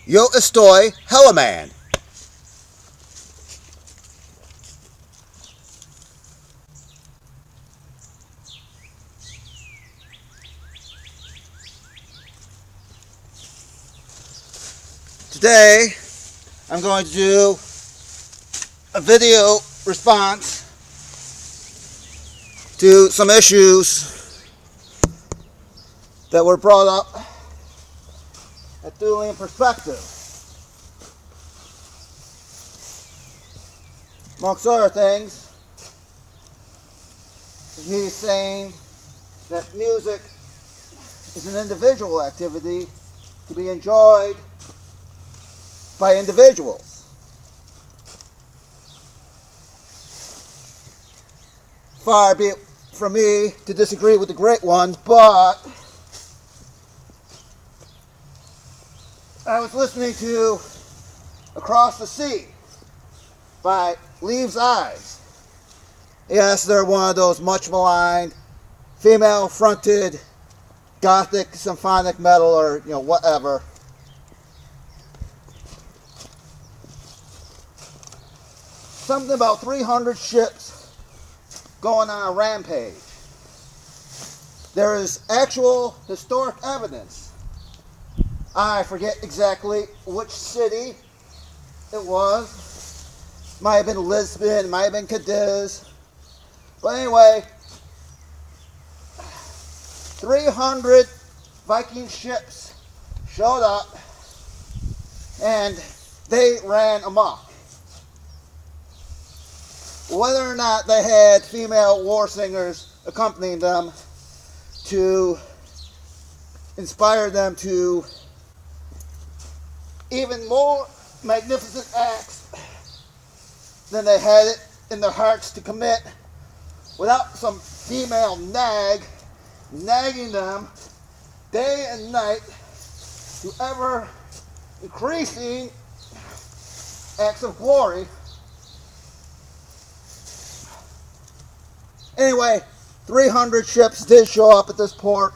Yo estoy Hellaman. Today, I'm going to do a video response to some issues that were brought up at Thulian Perspective. Amongst other things, he's saying that music is an individual activity to be enjoyed by individuals. Far be it from me to disagree with the great one, but I was listening to Across the Sea by Leaves' Eyes. Yes, they're one of those much maligned, female-fronted, gothic, symphonic metal, or whatever. Something about 300 ships going on a rampage. There is actual historic evidence. I forget exactly which city it was. Might have been Lisbon, might have been Cadiz. But anyway, 300 Viking ships showed up and they ran amok. Whether or not they had female war singers accompanying them to inspire them to even more magnificent acts than they had it in their hearts to commit, without some female nagging them day and night to ever increasing acts of glory. Anyway, 300 ships did show up at this port.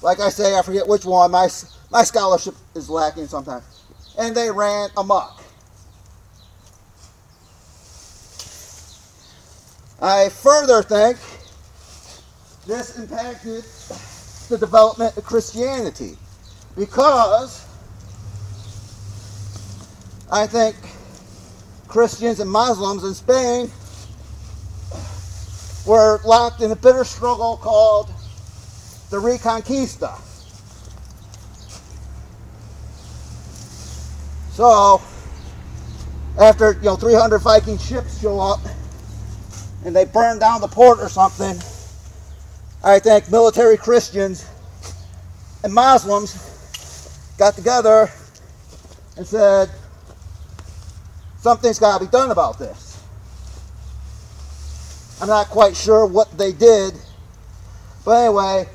Like I say, I forget which one. My scholarship is lacking sometimes. And they ran amok. I further think this impacted the development of Christianity, because I think Christians and Muslims in Spain were locked in a bitter struggle called the Reconquista. So, after 300 Viking ships show up and they burn down the port or something, I think military Christians and Muslims got together and said, something's got to be done about this. I'm not quite sure what they did, but anyway,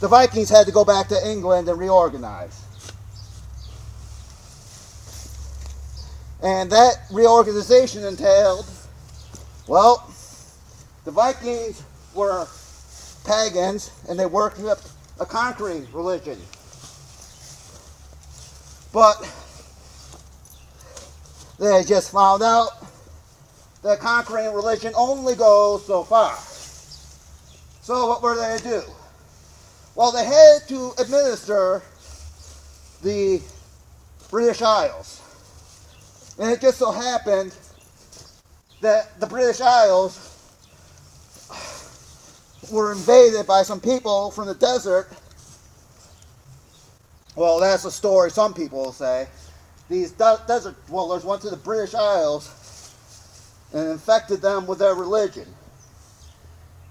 the Vikings had to go back to England and reorganize. And that reorganization entailed, well, the Vikings were pagans and they worked with a conquering religion. But they just found out that conquering religion only goes so far. So what were they to do? Well, they had to administer the British Isles. And it just so happened that the British Isles were invaded by some people from the desert. Well, that's a story some people will say. These desert dwellers went to the British Isles and infected them with their religion.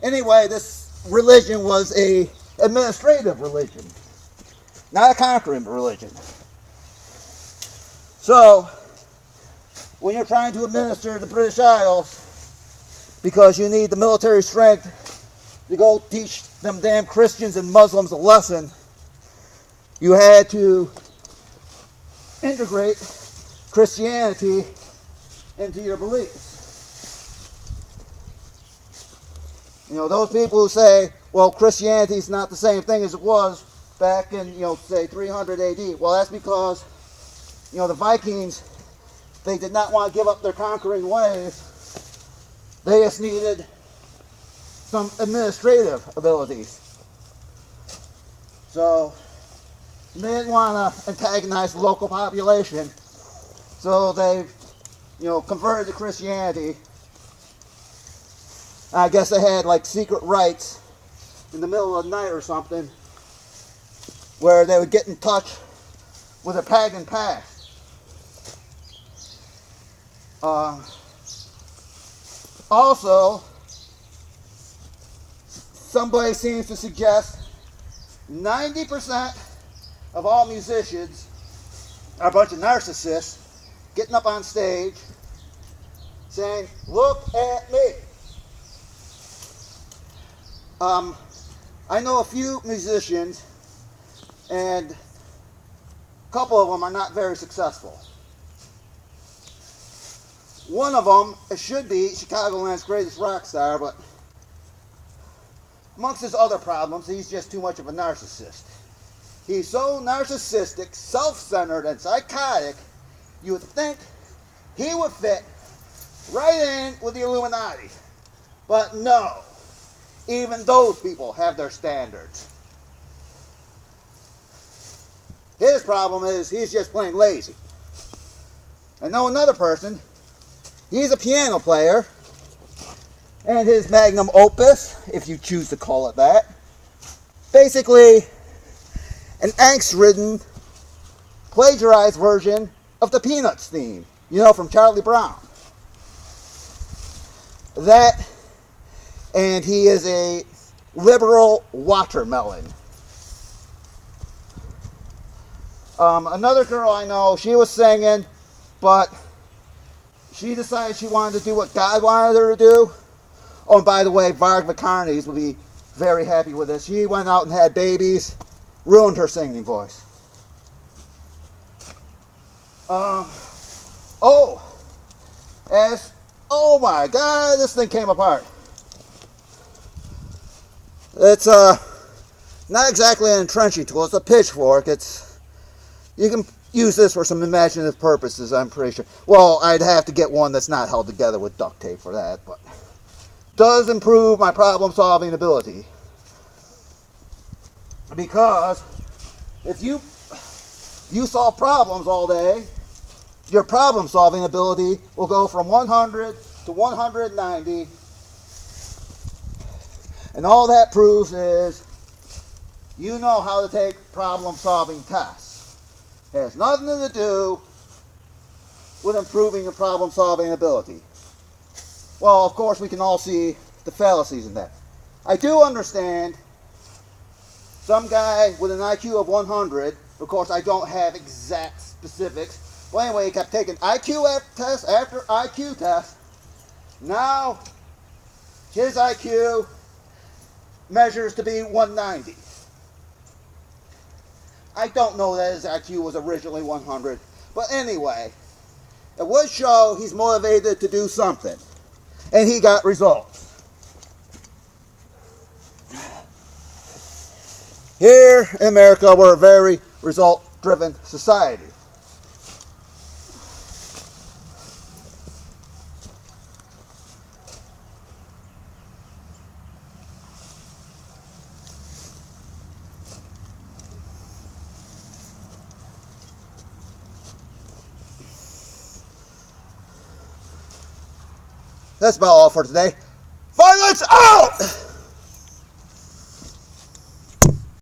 Anyway, this religion was a administrative religion, not a conquering religion. So, when you're trying to administer the British Isles, because you need the military strength to go teach them damn Christians and Muslims a lesson, you had to integrate Christianity into your beliefs. Those people who say, well, Christianity is not the same thing as it was back in, say 300 AD. Well, that's because, the Vikings, they did not want to give up their conquering ways. They just needed some administrative abilities. So they didn't want to antagonize the local population. So they, converted to Christianity. I guess they had like secret rites in the middle of the night or something where they would get in touch with a pagan past. Also, somebody seems to suggest 90% of all musicians are a bunch of narcissists getting up on stage saying, "Look at me." I know a few musicians, and a couple of them are not very successful. One of them should be Chicagoland's greatest rock star, but amongst his other problems, he's just too much of a narcissist. He's so narcissistic, self-centered, and psychotic, you would think he would fit right in with the Illuminati. But no, even those people have their standards. His problem is he's just plain lazy. I know another person, he's a piano player, and his magnum opus, if you choose to call it that, basically an angst-ridden, plagiarized version of the Peanuts theme, from Charlie Brown. That, and he is a liberal watermelon. Another girl I know, she was singing, but she decided she wanted to do what God wanted her to do. Oh, and by the way, Varg will be very happy with this. She went out and had babies, ruined her singing voice. Oh my God, this thing came apart. It's not exactly an entrenching tool, it's a pitchfork. You can use this for some imaginative purposes, I'm pretty sure. Well, I'd have to get one that's not held together with duct tape for that, but does improve my problem-solving ability. Because if you solve problems all day, your problem-solving ability will go from 100 to 190. And all that proves is you know how to take problem-solving tests. It has nothing to do with improving your problem-solving ability. Well, of course, we can all see the fallacies in that. I do understand some guy with an IQ of 100, of course, I don't have exact specifics. Well, anyway, he kept taking IQ test after IQ test. Now, his IQ measures to be 190. I don't know that his IQ was originally 100, but anyway, it would show he's motivated to do something, and he got results. Here in America, we're a very result-driven society. That's about all for today. Violence out!